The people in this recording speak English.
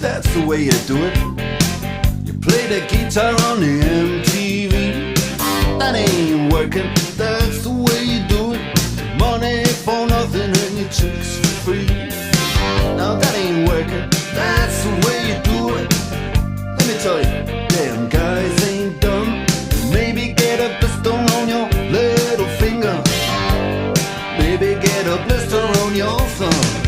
that's the way you do it. You play the guitar on the MTV. That ain't working, that's the way you do it. Money for nothing and your chicks for free. Now that ain't working, that's the way you do it. Let me tell you, damn guys ain't dumb. Maybe get a blister on your little finger. Maybe get a blister on your thumb.